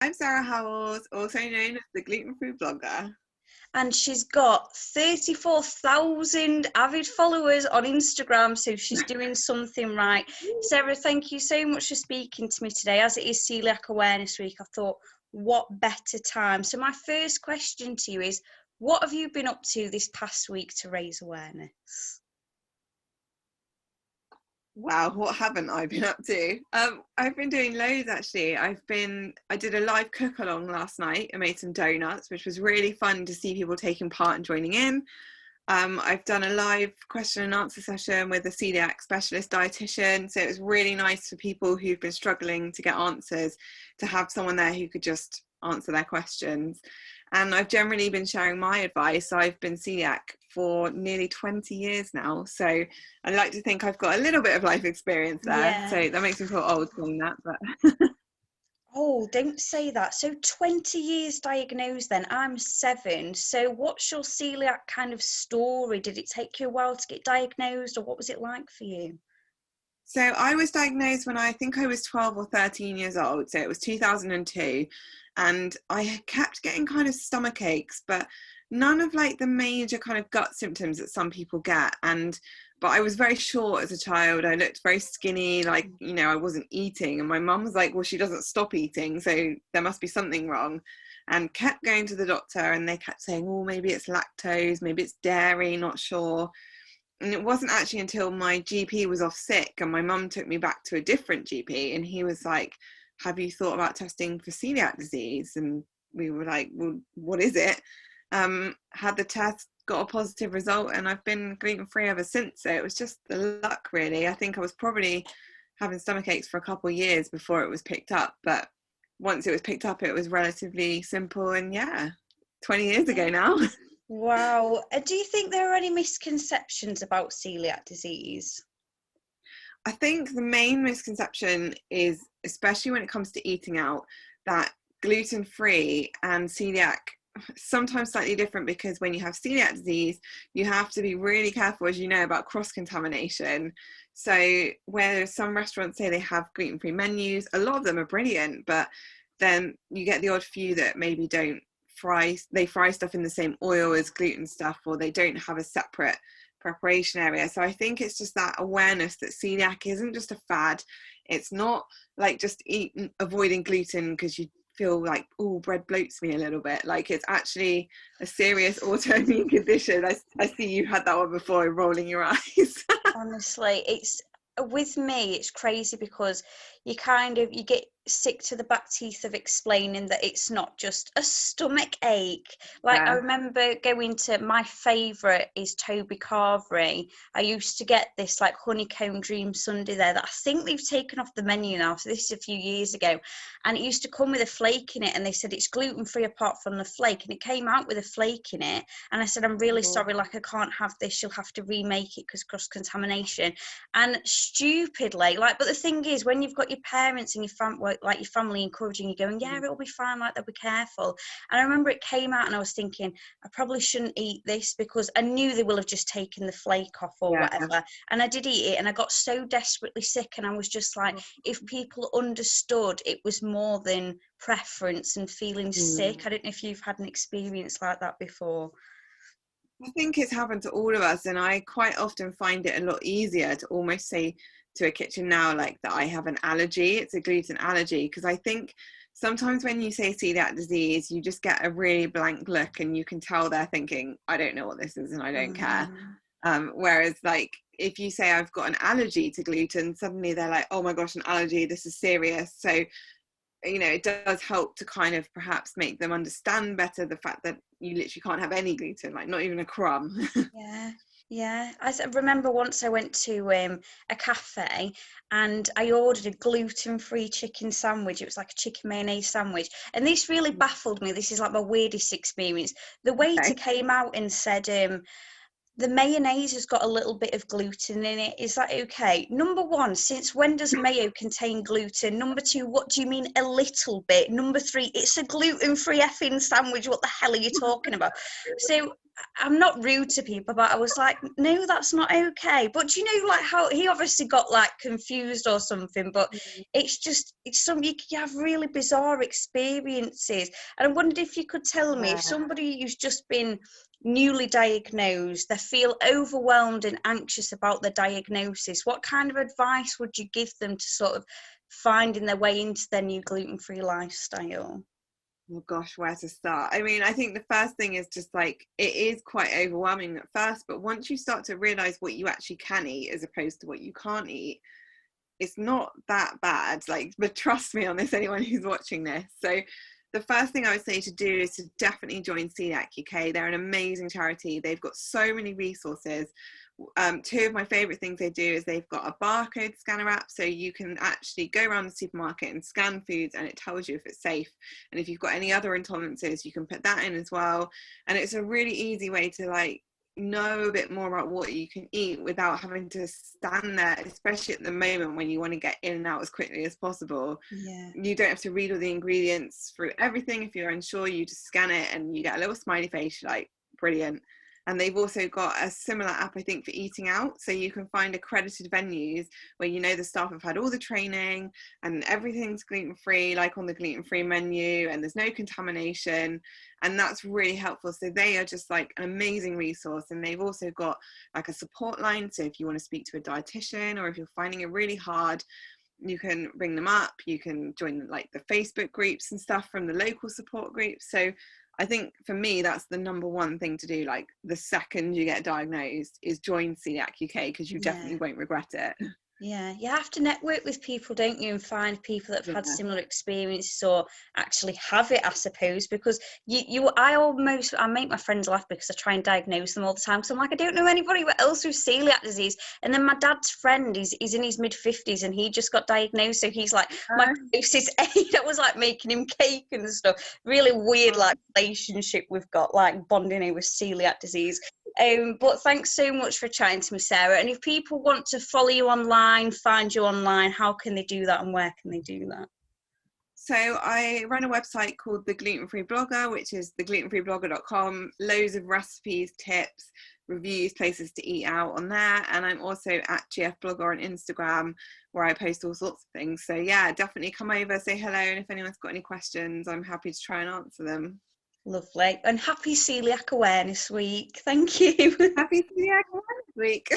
I'm Sarah Howells, also known as the gluten-free blogger. And she's got 34,000 avid followers on Instagram, so she's doing something right. Sarah, thank you so much for speaking to me today. As it is Coeliac Awareness Week, I thought, what better time? So my first question to you is, what have you been up to this past week to raise awareness? Wow, what haven't I been up to? I've been doing loads actually. I did a live cook along last night. I made some donuts, which was really fun to see people taking part and joining in. I've done a live question and answer session with a celiac specialist dietitian. So it was really nice for people who've been struggling to get answers to have someone there who could just answer their questions. And I've generally been sharing my advice. I've been celiac for nearly 20 years now. So I like to think I've got a little bit of life experience there. Yeah. So that makes me feel old saying that, but Oh, don't say that. So 20 years diagnosed then. I'm 7. So what's your celiac kind of story? Did it take you a while to get diagnosed, or what was it like for you? So I was diagnosed when I think I was 12 or 13 years old. So it was 2002. And I kept getting kind of stomach aches, but none of like the major kind of gut symptoms that some people get. But I was very short as a child. I looked very skinny, like, I wasn't eating. And my mum was like, well, she doesn't stop eating, so there must be something wrong. And kept going to the doctor, and they kept saying, oh, maybe it's lactose, maybe it's dairy, not sure. And it wasn't actually until my GP was off sick and my mum took me back to a different GP, and he was like, have you thought about testing for celiac disease? And we were like, well, what is it? Had the test, got a positive result, and I've been gluten-free ever since. So it was just the luck, really. I think I was probably having stomach aches for a couple of years before it was picked up, but once it was picked up, it was relatively simple. And 20 years ago now. Wow. Do you think there are any misconceptions about celiac disease? I think the main misconception is, especially when it comes to eating out, that gluten-free and celiac sometimes slightly different, because when you have celiac disease, you have to be really careful, as you know, about cross-contamination. So where some restaurants say they have gluten-free menus, a lot of them are brilliant, but then you get the odd few that maybe don't they fry stuff in the same oil as gluten stuff, or they don't have a separate preparation area. So I think it's just that awareness that celiac isn't just a fad. It's not like just avoiding gluten because you feel like, oh, bread bloats me a little bit. Like, it's actually a serious autoimmune condition. I see you had that one before, rolling your eyes. Honestly, it's with me, it's crazy because you get sick to the back teeth of explaining that it's not just a stomach ache. Like, I Yeah. remember going to, my favorite is Toby Carvery. I used to get this like honeycomb dream sundae there that I think they've taken off the menu now, so this is a few years ago, and it used to come with a flake in it, and they said it's gluten-free apart from the flake, and it came out with a flake in it, and I said, I'm really sorry, like, I can't have this, you'll have to remake it because cross-contamination. And stupidly, like, but the thing is, when you've got your parents and your family encouraging you, going, yeah, it'll be fine, like, they'll be careful. And I remember it came out and I was thinking, I probably shouldn't eat this, because I knew they will have just taken the flake off or whatever. And I did eat it, and I got so desperately sick, and I was just like, if people understood it was more than preference and feeling sick. I don't know if you've had an experience like that before. I think it's happened to all of us, and I quite often find it a lot easier to almost say to a kitchen now, like, that I have an allergy, it's a gluten allergy, because I think sometimes when you say celiac disease, you just get a really blank look, and you can tell they're thinking, I don't know what this is and I don't care. Whereas, like, if you say I've got an allergy to gluten, suddenly they're like, oh my gosh, an allergy, this is serious. So it does help to kind of perhaps make them understand better the fact that you literally can't have any gluten, like not even a crumb. Yeah. I remember once I went to a cafe and I ordered a gluten-free chicken sandwich. It was like a chicken mayonnaise sandwich. And this really baffled me. This is like my weirdest experience. The waiter came out and said, the mayonnaise has got a little bit of gluten in it. Is that okay? Number one, since when does mayo contain gluten? Number two, what do you mean a little bit? Number three, it's a gluten-free effing sandwich. What the hell are you talking about? So I'm not rude to people, but I was like, no, that's not okay. But you know, like how he obviously got like confused or something, but it's some, you have really bizarre experiences. And I wondered if you could tell me, if somebody who's just been newly diagnosed, they feel overwhelmed and anxious about the diagnosis, what kind of advice would you give them to sort of finding their way into their new gluten-free lifestyle? Oh gosh, where to start? I mean, I think the first thing is just like, it is quite overwhelming at first, but once you start to realize what you actually can eat as opposed to what you can't eat, it's not that bad. Like, but trust me on this, anyone who's watching this. So the first thing I would say to do is to definitely join Celiac UK. They're an amazing charity. They've got so many resources. Two of my favorite things they do is they've got a barcode scanner app, so you can actually go around the supermarket and scan foods and it tells you if it's safe, and if you've got any other intolerances you can put that in as well. And it's a really easy way to like know a bit more about what you can eat without having to stand there, especially at the moment when you want to get in and out as quickly as possible. You don't have to read all the ingredients through everything. If you're unsure, you just scan it and you get a little smiley face, like brilliant. And they've also got a similar app, I think, for eating out. So you can find accredited venues where, you know, the staff have had all the training and everything's gluten-free, like on the gluten-free menu, and there's no contamination. And that's really helpful. So they are just like an amazing resource. And they've also got like a support line. So if you want to speak to a dietitian, or if you're finding it really hard, you can ring them up. You can join like the Facebook groups and stuff from the local support groups. So I think for me, that's the number one thing to do. Like the second you get diagnosed is join Celiac UK, because you definitely won't regret it. Yeah, you have to network with people, don't you, and find people that have had similar experiences or actually have it, I suppose, because I make my friends laugh because I try and diagnose them all the time. So I'm like, I don't know anybody else with celiac disease. And then my dad's friend is in his mid-50s and he just got diagnosed. So he's like, my closest aide. I was like making him cake and stuff. Really weird, like, relationship we've got, like bonding over celiac disease. But thanks so much for chatting to me, Sarah. And if people want to follow you online, find you online, how can they do that and where can they do that? So I run a website called The Gluten-Free Blogger, which is theglutenfreeblogger.com. Loads of recipes, tips, reviews, places to eat out on there. And I'm also at GF Blogger on Instagram, where I post all sorts of things. So yeah, definitely come over, say hello. And if anyone's got any questions, I'm happy to try and answer them. Lovely. And happy Coeliac Awareness Week. Thank you. Happy Celiac Awareness Week.